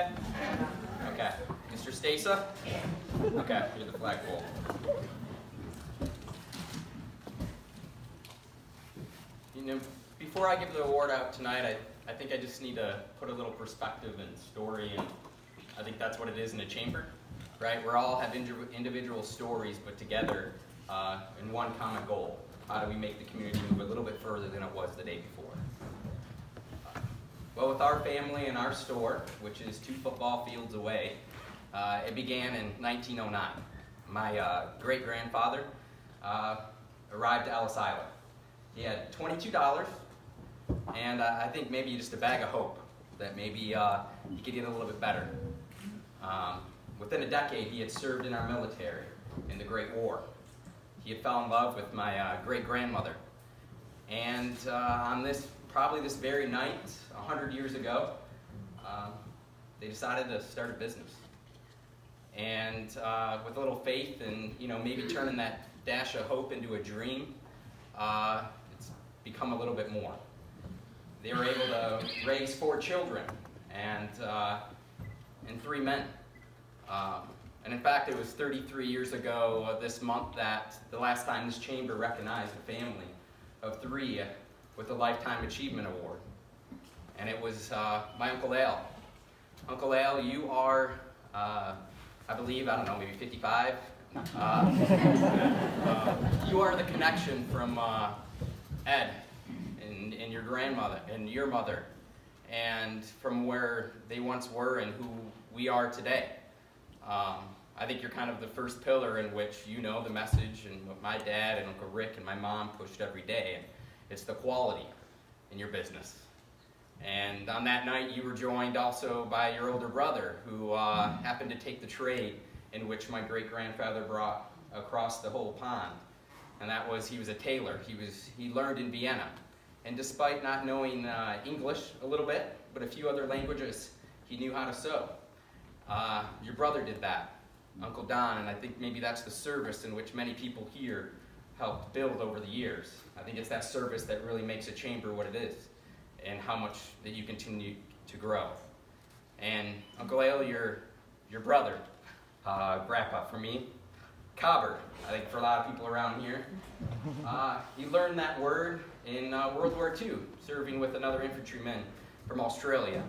today? Okay. Mr. Stasa? Okay, you're the flagpole. You know, before I give the award out tonight, I think I just need to put a little perspective and story, and I think that's what it is in a chamber, right? We all have individual stories, but together in one common goal. How do we make the community move a little bit further than it was the day before? Well, with our family and our store, which is 2 football fields away, it began in 1909. My great-grandfather arrived at Ellis Island. He had $22, and I think maybe just a bag of hope that maybe he could get a little bit better. Within a decade, he had served in our military in the Great War. He had fell in love with my great-grandmother. And on probably this very night, 100 years ago, they decided to start a business. And with a little faith and, maybe turning that dash of hope into a dream, it's become a little bit more. They were able to raise 4 children and 3 men. And in fact, it was 33 years ago this month that the last time this chamber recognized a family of 3 with a Lifetime Achievement Award. And it was my Uncle Al. Uncle Al, you are, I believe, I don't know, maybe 55? You are the connection from Ed and your grandmother and your mother, and from where they once were and who we are today. I think you're kind of the first pillar in which you know the message and what my dad and Uncle Rick and my mom pushed every day. And it's the quality in your business. And on that night, you were joined also by your older brother, who happened to take the trade in which my great-grandfather brought across the whole pond. And that was, he was a tailor. He learned in Vienna. And despite not knowing English a little bit, but a few other languages, he knew how to sew. Your brother did that, Uncle Don, and I think maybe that's the service in which many people here helped build over the years. I think it's that service that really makes a chamber what it is, and how much that you continue to grow. And Uncle Al, your brother, Grandpa for me, Cobber, I think for a lot of people around here, he learned that word in World War II, serving with another infantryman from Australia.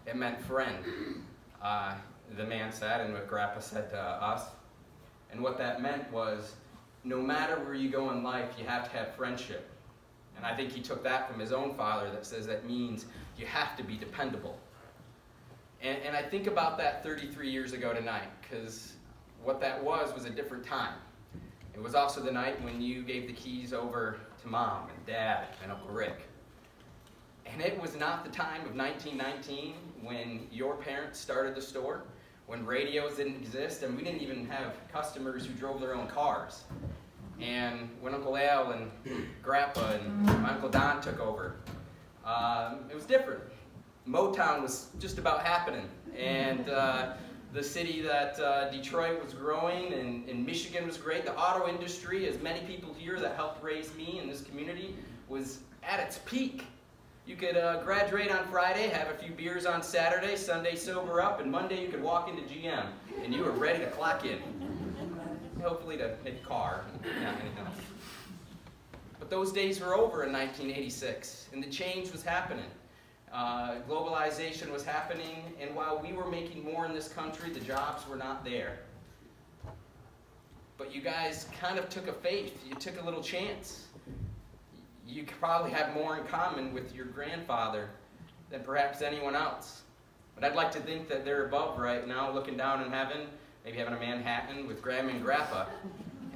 It meant friend. The man said, and what Grandpa said to us. And what that meant was, no matter where you go in life, you have to have friendship. And I think he took that from his own father that says that means you have to be dependable. And I think about that 33 years ago tonight, because what that was a different time. It was also the night when you gave the keys over to Mom and Dad and Uncle Rick. And it was not the time of 1919 when your parents started the store, when radios didn't exist, and we didn't even have customers who drove their own cars. And when Uncle Al and Grandpa and my Uncle Don took over, it was different. Motown was just about happening, and the city that Detroit was growing, and Michigan was great. The auto industry, as many people here that helped raise me in this community, was at its peak. You could graduate on Friday, have a few beers on Saturday, Sunday sober up, and Monday you could walk into GM, and you were ready to clock in. Hopefully to make a car, not anything else. But those days were over in 1986, and the change was happening. Globalization was happening, and while we were making more in this country, the jobs were not there. But you guys kind of took a faith. You took a little chance. You probably have more in common with your grandfather than perhaps anyone else. But I'd like to think that they're above right now, looking down in heaven, maybe having a Manhattan with Grandma and Grandpa,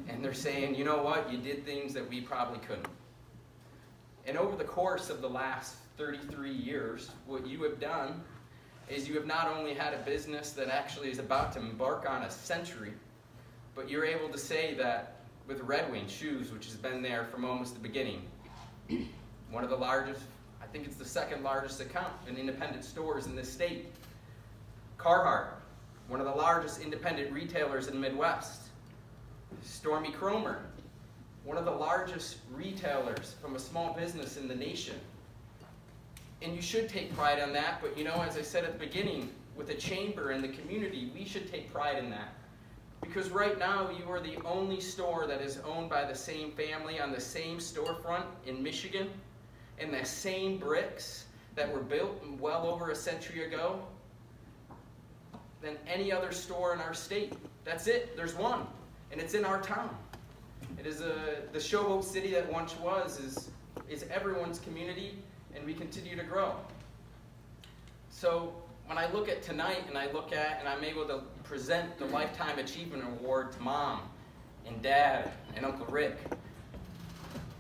and they're saying, you know what, you did things that we probably couldn't. And over the course of the last 33 years, what you have done is you have not only had a business that actually is about to embark on a century, but you're able to say that with Red Wing Shoes, which has been there from almost the beginning, one of the largest, I think it's the second largest account in independent stores in this state. Carhartt, one of the largest independent retailers in the Midwest. Stormy Cromer, one of the largest retailers from a small business in the nation. And you should take pride on that, but as I said at the beginning, with a chamber in the community, we should take pride in that. Because right now, you are the only store that is owned by the same family on the same storefront in Michigan, and the same bricks that were built well over a century ago than any other store in our state. That's it. There's one, and it's in our town. It is the showboat city that once was is everyone's community, and we continue to grow. So when I look at tonight, and I'm able to present the Lifetime Achievement Award to Mom and Dad and Uncle Rick,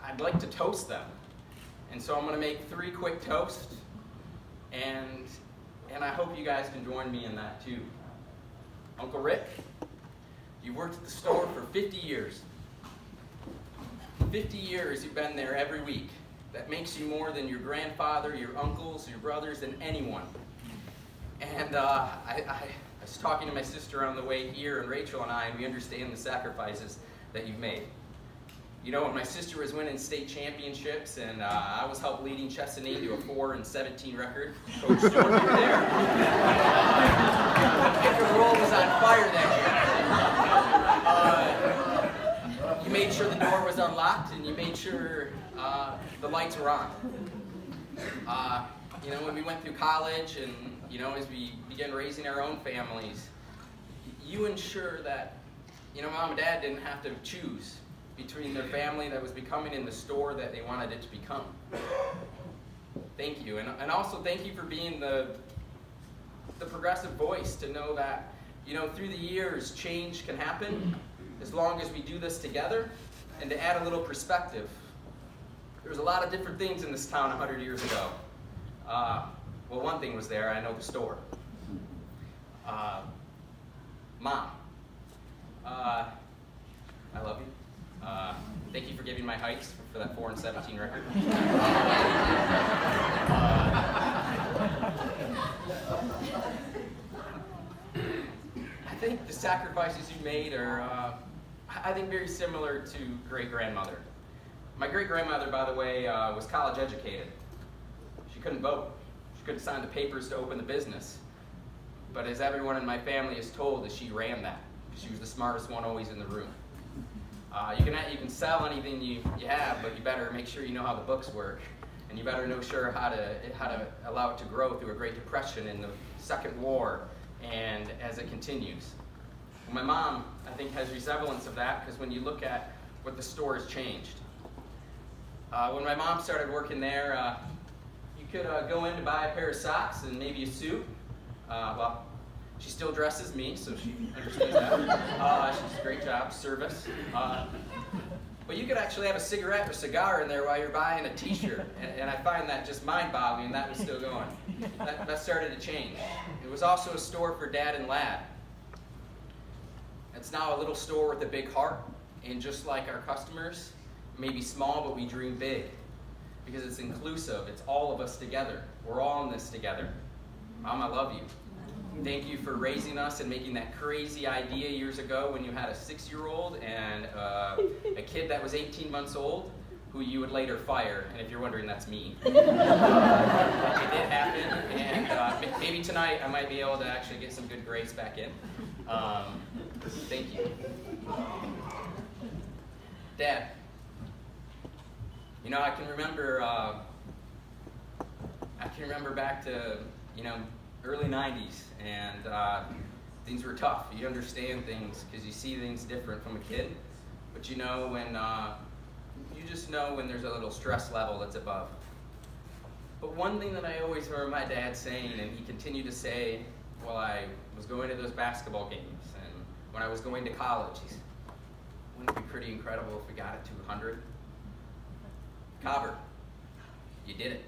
I'd like to toast them. And so I'm going to make 3 quick toasts, and I hope you guys can join me in that too. Uncle Rick, you've worked at the store for 50 years. 50 years you've been there every week. That makes you more than your grandfather, your uncles, your brothers, than anyone. And I was talking to my sister on the way here, and Rachel and we understand the sacrifices that you've made. You know, when my sister was winning state championships, and I was helped leading Chesaning to a 4-17 record, Coach Stewart, you were there. Pick and roll was on fire that year. You made sure the door was unlocked, and you made sure the lights were on. You know, when we went through college, and you know, as we began raising our own families, you ensure that, you know, Mom and Dad didn't have to choose between their family that was becoming in the store that they wanted it to become. Thank you, and also thank you for being the progressive voice to know that, you know, through the years, change can happen as long as we do this together. And to add a little perspective, there was a lot of different things in this town 100 years ago. Well, one thing was there, I know the store. Mom, I love you. Thank you for giving my heights for that 4-17 record. I think the sacrifices you made are, I think, very similar to great-grandmother. My great-grandmother, by the way, was college educated. She couldn't vote. She couldn't sign the papers to open the business. But as everyone in my family is told, she ran that. She was the smartest one always in the room. You can sell anything you have, but you better make sure you know how the books work, and you better know how to allow it to grow through a Great Depression and the Second War, and as it continues. Well, my mom, I think, has resemblance of that, because when you look at what the store has changed. When my mom started working there, you could go in to buy a pair of socks and maybe a suit. Well, she still dresses me, so she understands that. She does a great job, service. But you could actually have a cigarette or cigar in there while you're buying a t-shirt. And I find that just mind-boggling, and that was still going. That started to change. It was also a store for Dad and Lad. It's now a little store with a big heart. And just like our customers, maybe small, but we dream big. Because it's inclusive. It's all of us together. We're all in this together. Mom, I love you. Thank you for raising us and making that crazy idea years ago when you had a 6-year-old and a kid that was 18 months old who you would later fire. And if you're wondering, that's me. It did happen, and maybe tonight I might be able to actually get some good grades back in. Thank you. Dad, you know, I can remember back to, you know, early 90s, and things were tough. You understand things because you see things different from a kid, but you know when you just know when there's a little stress level that's above. But one thing that I always remember my dad saying, and he continued to say while I was going to those basketball games and when I was going to college, he said, wouldn't it be pretty incredible if we got it to 100? Cobber, you did it.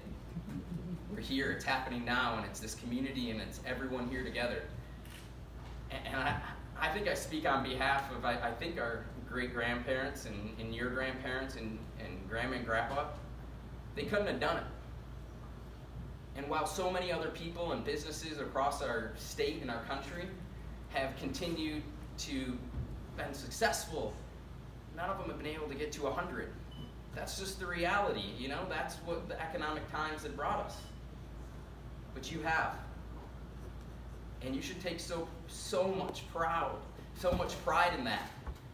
We're here, it's happening now, and it's this community, and it's everyone here together. And I think I speak on behalf of, I think, our great-grandparents and your grandparents and grandma and grandpa. They couldn't have done it. And while so many other people and businesses across our state and our country have continued to been successful, none of them have been able to get to 100. That's just the reality, you know? That's what the economic times have brought us. But you have. And you should take so much pride in that.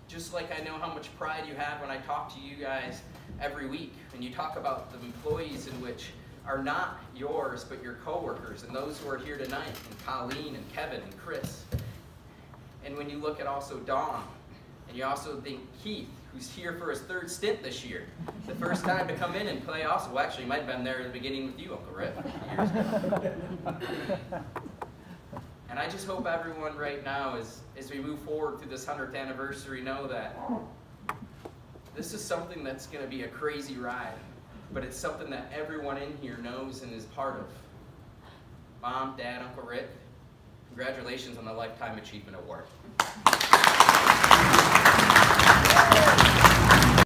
Just like I know how much pride you have when I talk to you guys every week, and you talk about the employees in which are not yours, but your coworkers, and those who are here tonight, and Colleen, and Kevin, and Chris. And when you look at also Dawn, and you also think Keith, who's here for his third stint this year, the first time to come in and play also. Well, actually, he might have been there at the beginning with you, Uncle Rick, years ago. And I just hope everyone right now, as we move forward through this 100th anniversary, know that this is something that's going to be a crazy ride, but it's something that everyone in here knows and is part of. Mom, Dad, Uncle Rick, congratulations on the Lifetime Achievement Award.